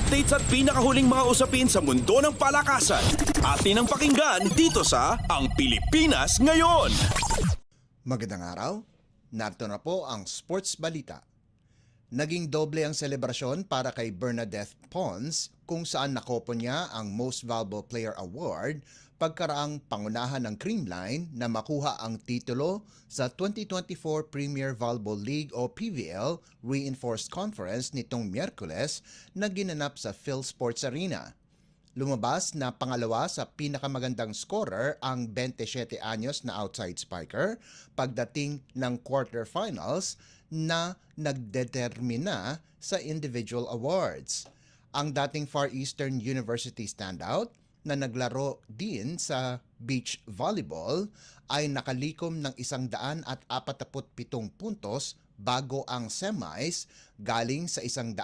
Updates at pinakahuling mga usapin sa mundo ng palakasan. Atin ang pakinggan dito sa Ang Pilipinas Ngayon. Magandang araw. Narito na po ang sports balita. Naging doble ang selebrasyon para kay Bernadette Pons kung saan nakopo niya ang Most Valuable Player Award pagkaraang pangunahan ng Creamline na makuha ang titulo sa 2024 Premier Volleyball League o PVL Reinforced Conference nitong Miyerkules na ginanap sa PhilSports Arena. Lumabas na pangalawa sa pinakamagandang scorer ang 27 anyos na outside spiker pagdating ng quarterfinals na nagdetermina sa individual awards. Ang dating Far Eastern University standout na naglaro din sa beach volleyball ay nakalikom ng 147 puntos bago ang semis galing sa 136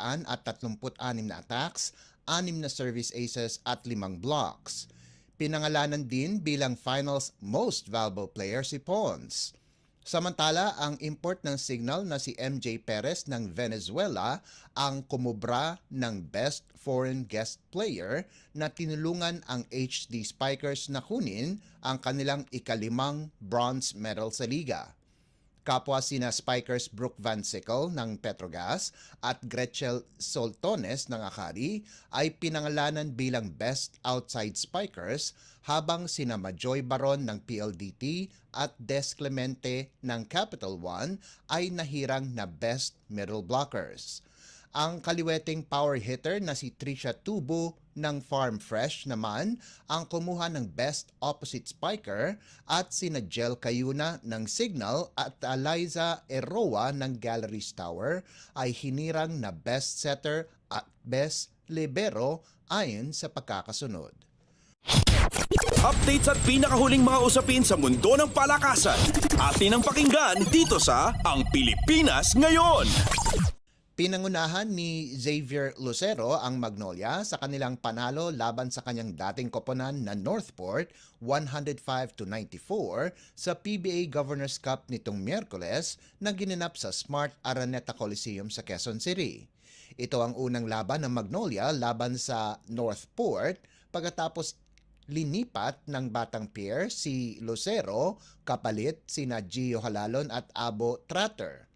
na attacks, 6 na service aces at 5 blocks. Pinangalanan din bilang finals most valuable player si Pons. Samantala, ang import ng signal na si MJ Perez ng Venezuela ang kumubra ng Best Foreign Guest Player na tinulungan ang HD Spikers na kunin ang kanilang ikalimang bronze medal sa liga. Kapwa sina Spikers Brooke Van Sickle ng Petrogas at Gretchen Soltones ng Akari ay pinangalanan bilang Best Outside Spikers habang sina Majoy Baron ng PLDT at Des Clemente ng Capital One ay nahirang na Best Middle Blockers. Ang kaliweting power hitter na si Trisha Tubo ng Farm Fresh naman ang kumuha ng Best Opposite Spiker at sina Jel Cayuna ng Signal at Eliza Eroa ng Galleries Tower ay hinirang na Best Setter at Best Libero ayon sa pagkakasunod. Updates at pinakahuling mga usapin sa mundo ng palakasan. Atin ang pakinggan dito sa Ang Pilipinas Ngayon. Pinangunahan ni Xavier Lucero ang Magnolia sa kanilang panalo laban sa kanyang dating koponan na Northport 105-94 sa PBA Governors Cup nitong Miyerkules na ginanap sa Smart Araneta Coliseum sa Quezon City. Ito ang unang laban ng Magnolia laban sa Northport pagkatapos linipat ng batang pair si Lucero kapalit sina Gio Halalon at Abo Tratter.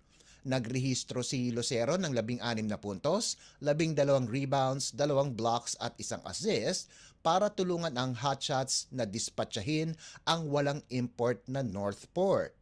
Nagrehistro si Lucero ng 16 na puntos, 12 rebounds, 2 blocks at 1 assist para tulungan ang hotshots na dispatchahin ang walang import na Northport.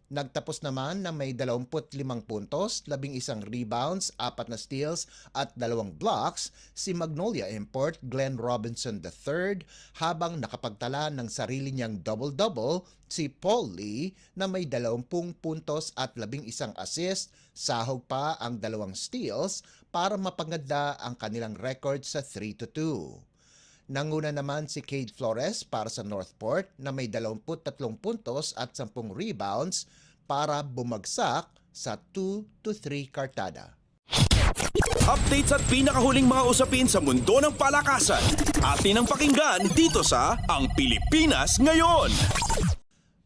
Nagtapos naman na may 25 puntos, 11 rebounds, 4 na steals at 2 blocks si Magnolia import Glenn Robinson III habang nakapagtala ng sarili niyang double-double si Paul Lee na may 20 puntos at 11 assist, sahog pa ang 2 steals para mapaganda ang kanilang record sa 3-2. Nanguna naman si Cade Flores para sa Northport na may 23 puntos at 10 rebounds para bumagsak sa 2-3 kartada. Updates at pinakahuling mga usapin sa mundo ng palakasan. Atin ang pakinggan dito sa Ang Pilipinas Ngayon.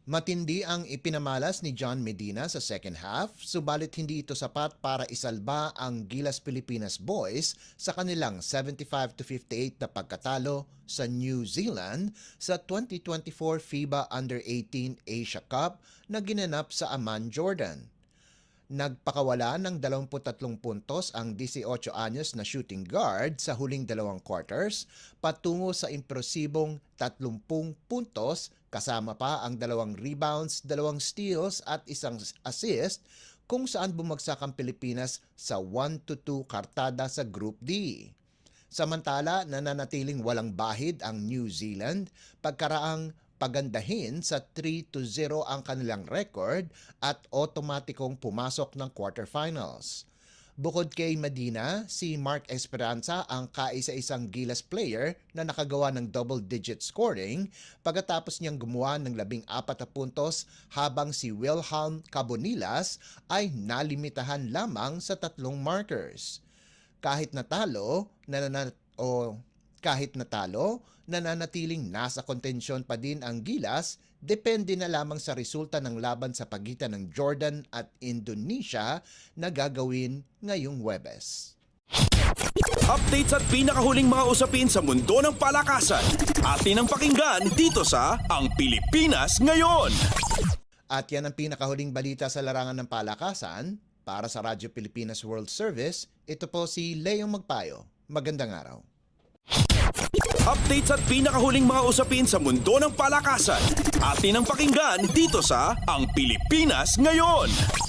Matindi ang ipinamalas ni John Medina sa second half, subalit hindi ito sapat para isalba ang Gilas Pilipinas Boys sa kanilang 75-58 na pagkatalo sa New Zealand sa 2024 FIBA Under-18 Asia Cup na ginanap sa Amman, Jordan. Nagpakawala ng 23 puntos ang 18 anyos na shooting guard sa huling 2 quarters patungo sa impresibong 30 puntos kasama pa ang 2 rebounds, 2 steals at 1 assist kung saan bumagsak ang Pilipinas sa 1-2 kartada sa Group D. Samantala, nananatiling walang bahid ang New Zealand pagkaraang pagandahin sa 3-0 ang kanilang record at otomatikong pumasok ng quarterfinals. Bukod kay Medina, si Mark Esperanza ang kaisa-isang Gilas player na nakagawa ng double-digit scoring pagkatapos niyang gumawa ng 14 na puntos habang si Wilhelm Cabonilas ay nalimitahan lamang sa 3 markers. Kahit natalo, nananatiling nasa kontensyon pa din ang Gilas, depende na lamang sa resulta ng laban sa pagitan ng Jordan at Indonesia na gagawin ngayong Huwebes. Updates at pinakahuling mga usapin sa mundo ng palakasan. Atin ang pakinggan dito sa Ang Pilipinas Ngayon. At yan ang pinakahuling balita sa larangan ng palakasan. Para sa Radyo Pilipinas World Service, ito po si Leong Magpayo. Magandang araw. Updates at pinakahuling mga usapin sa mundo ng palakasan. Atin ang pakinggan dito sa Ang Pilipinas Ngayon.